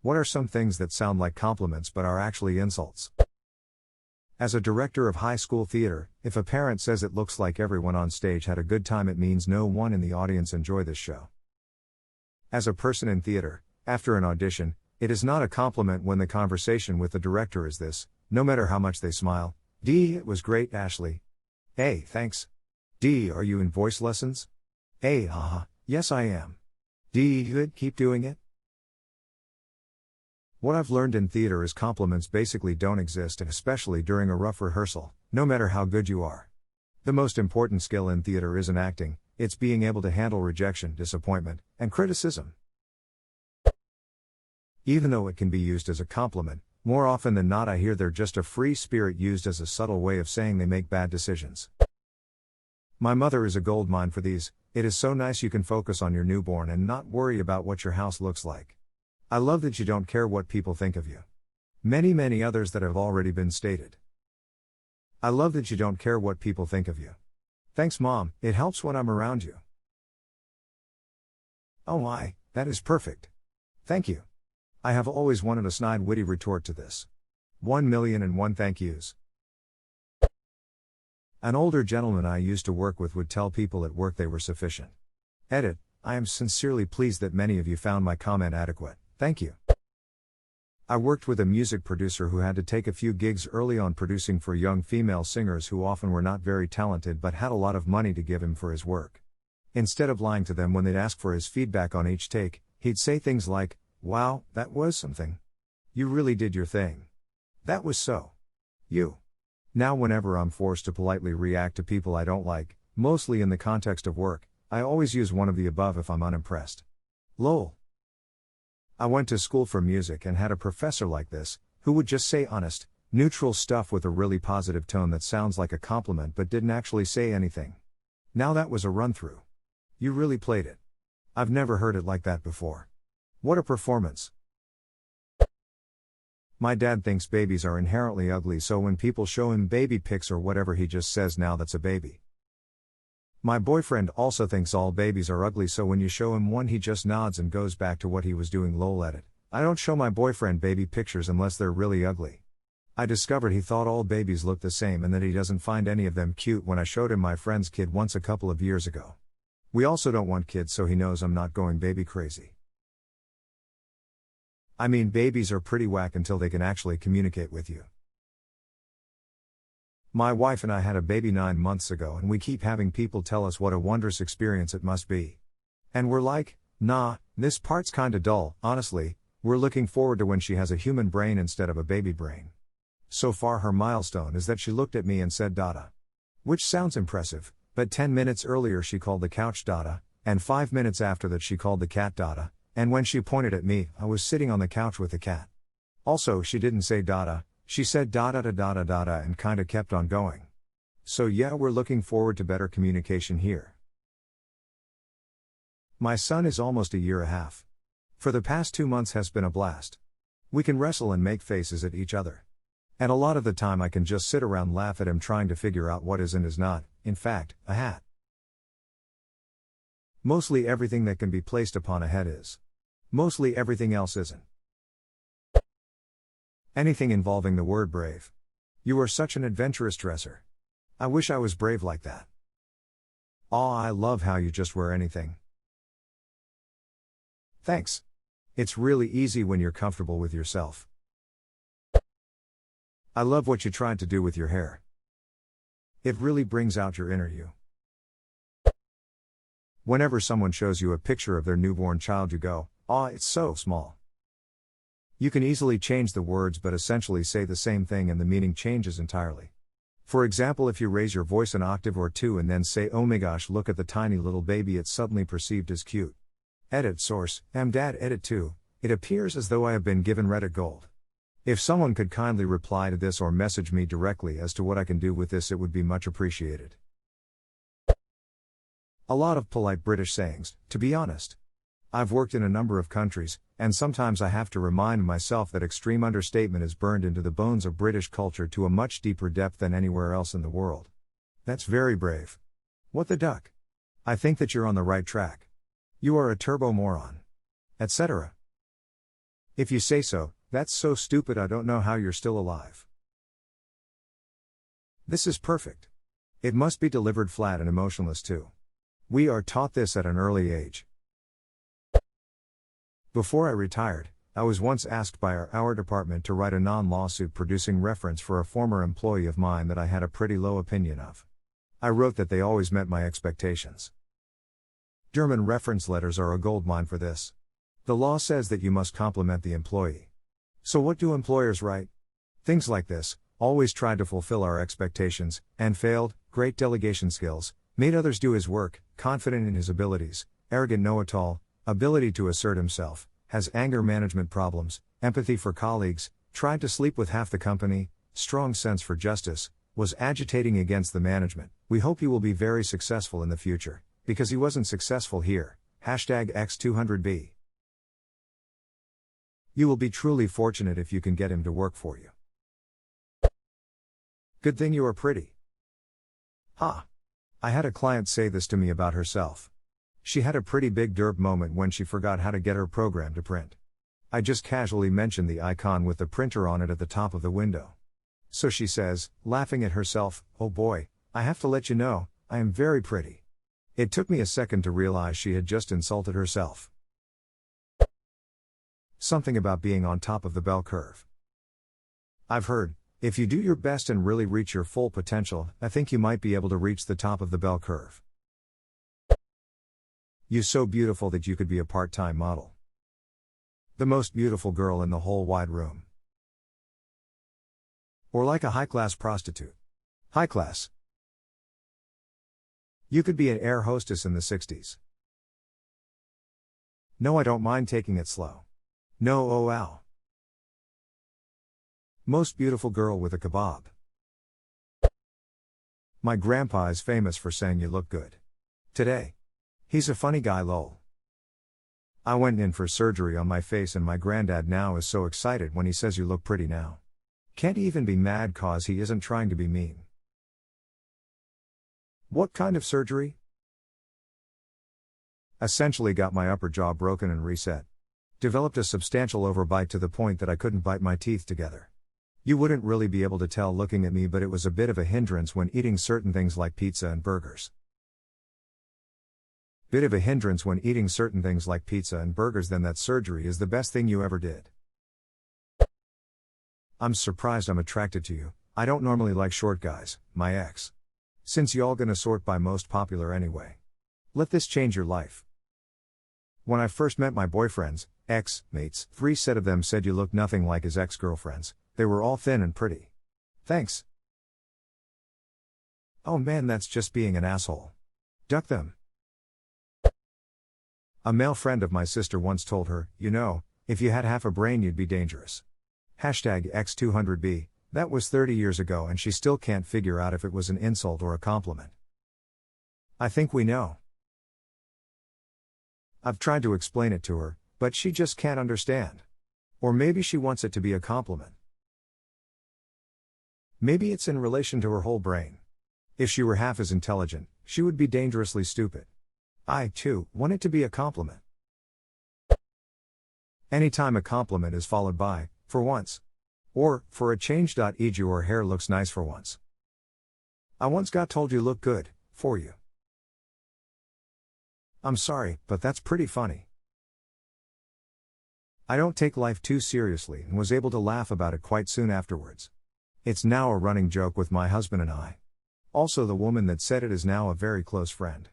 What are some things that sound like compliments but are actually insults? As a director of high school theater, if a parent says it looks like everyone on stage had a good time, it means no one in the audience enjoyed this show. As a person in theater, after an audition, it is not a compliment when the conversation with the director is this: no matter how much they smile, D, it was great, Ashley. A, thanks. D, are you in voice lessons? A, haha, yes I am. D, good, keep doing it. What I've learned in theater is compliments basically don't exist, and especially during a rough rehearsal, no matter how good you are. The most important skill in theater isn't acting, it's being able to handle rejection, disappointment, and criticism. Even though it can be used as a compliment, more often than not I hear they're just a free spirit used as a subtle way of saying they make bad decisions. My mother is a goldmine for these. It is so nice you can focus on your newborn and not worry about what your house looks like. I love that you don't care what people think of you. Many others that have already been stated. I love that you don't care what people think of you. Thanks Mom, it helps when I'm around you. Oh my, that is perfect. Thank you. I have always wanted a snide witty retort to this. 1,000,001 thank yous. An older gentleman I used to work with would tell people at work they were sufficient. Edit, I am sincerely pleased that many of you found my comment adequate, thank you. I worked with a music producer who had to take a few gigs early on producing for young female singers who often were not very talented but had a lot of money to give him for his work. Instead of lying to them when they'd ask for his feedback on each take, he'd say things like, "Wow, that was something. You really did your thing. That was so. You." Now whenever I'm forced to politely react to people I don't like, mostly in the context of work, I always use one of the above if I'm unimpressed. Lol. I went to school for music and had a professor like this, who would just say honest, neutral stuff with a really positive tone that sounds like a compliment but didn't actually say anything. Now that was a run-through. You really played it. I've never heard it like that before. What a performance. My dad thinks babies are inherently ugly, so when people show him baby pics or whatever he just says, "Now that's a baby." My boyfriend also thinks all babies are ugly, so when you show him one he just nods and goes back to what he was doing. Lol. Edit. I don't show my boyfriend baby pictures unless they're really ugly. I discovered he thought all babies looked the same and that he doesn't find any of them cute when I showed him my friend's kid once a couple of years ago. We also don't want kids, so he knows I'm not going baby crazy. I mean, babies are pretty whack until they can actually communicate with you. My wife and I had a baby 9 months ago and we keep having people tell us what a wondrous experience it must be. And we're like, nah, this part's kinda dull, honestly. We're looking forward to when she has a human brain instead of a baby brain. So far her milestone is that she looked at me and said Dada. Which sounds impressive, but 10 minutes earlier she called the couch Dada, and 5 minutes after that she called the cat Dada. And when she pointed at me, I was sitting on the couch with the cat. Also, she didn't say Dada, she said Dada da Dada Dada and kinda kept on going. So yeah, we're looking forward to better communication here. My son is almost a year and a half. For the past 2 months has been a blast. We can wrestle and make faces at each other. And a lot of the time I can just sit around laugh at him trying to figure out what is and is not, in fact, a hat. Mostly everything that can be placed upon a head is. Mostly everything else isn't. Anything involving the word brave. You are such an adventurous dresser. I wish I was brave like that. Aw, I love how you just wear anything. Thanks. It's really easy when you're comfortable with yourself. I love what you tried to do with your hair. It really brings out your inner you. Whenever someone shows you a picture of their newborn child you go, "Aw, it's so small." You can easily change the words but essentially say the same thing and the meaning changes entirely. For example, if you raise your voice an octave or two and then say, "Oh my gosh, look at the tiny little baby," it's suddenly perceived as cute. Edit source, Dad edit 2, it appears as though I have been given Reddit gold. If someone could kindly reply to this or message me directly as to what I can do with this, it would be much appreciated. A lot of polite British sayings, to be honest. I've worked in a number of countries, and sometimes I have to remind myself that extreme understatement is burned into the bones of British culture to a much deeper depth than anywhere else in the world. That's very brave. What the duck? I think that you're on the right track. You are a turbo moron. Etc. If you say so, that's so stupid I don't know how you're still alive. This is perfect. It must be delivered flat and emotionless too. We are taught this at an early age. Before I retired, I was once asked by our department to write a non-lawsuit producing reference for a former employee of mine that I had a pretty low opinion of. I wrote that they always met my expectations. German reference letters are a goldmine for this. The law says that you must compliment the employee. So what do employers write? Things like this: always tried to fulfill our expectations, and failed, great delegation skills, made others do his work, confident in his abilities, arrogant know-it-all, ability to assert himself, has anger management problems, empathy for colleagues, tried to sleep with half the company, strong sense for justice, was agitating against the management. We hope he will be very successful in the future, because he wasn't successful here. #X200B. You will be truly fortunate if you can get him to work for you. Good thing you are pretty. Ha! I had a client say this to me about herself. She had a pretty big derp moment when she forgot how to get her program to print. I just casually mentioned the icon with the printer on it at the top of the window. So she says, laughing at herself, "Oh boy, I have to let you know, I am very pretty." It took me a second to realize she had just insulted herself. Something about being on top of the bell curve. I've heard, if you do your best and really reach your full potential, I think you might be able to reach the top of the bell curve. You so beautiful that you could be a part-time model. The most beautiful girl in the whole wide room. Or like a high-class prostitute. High class. You could be an air hostess in the 60s. No, I don't mind taking it slow. No, oh wow. Most beautiful girl with a kebab. My grandpa is famous for saying you look good today. He's a funny guy, lol. I went in for surgery on my face and my granddad now is so excited when he says you look pretty now. Can't even be mad cause he isn't trying to be mean. What kind of surgery? Essentially got my upper jaw broken and reset. Developed a substantial overbite to the point that I couldn't bite my teeth together. You wouldn't really be able to tell looking at me, but it was a bit of a hindrance when eating certain things like pizza and burgers. Then that surgery is the best thing you ever did. I'm surprised I'm attracted to you. I don't normally like short guys, my ex. Since y'all gonna sort by most popular anyway. Let this change your life. When I first met my boyfriend's ex-mates, 3 set of them said you look nothing like his ex-girlfriends. They were all thin and pretty. Thanks. Oh man, that's just being an asshole. Duck them. A male friend of my sister once told her, you know, if you had half a brain you'd be dangerous. #X200B, that was 30 years ago and she still can't figure out if it was an insult or a compliment. I think we know. I've tried to explain it to her, but she just can't understand. Or maybe she wants it to be a compliment. Maybe it's in relation to her whole brain. If she were half as intelligent, she would be dangerously stupid. I, too, want it to be a compliment. Anytime a compliment is followed by, for once. Or, for a change. E.g. your hair looks nice for once. I once got told you look good, for you. I'm sorry, but that's pretty funny. I don't take life too seriously and was able to laugh about it quite soon afterwards. It's now a running joke with my husband and I. Also, the woman that said it is now a very close friend.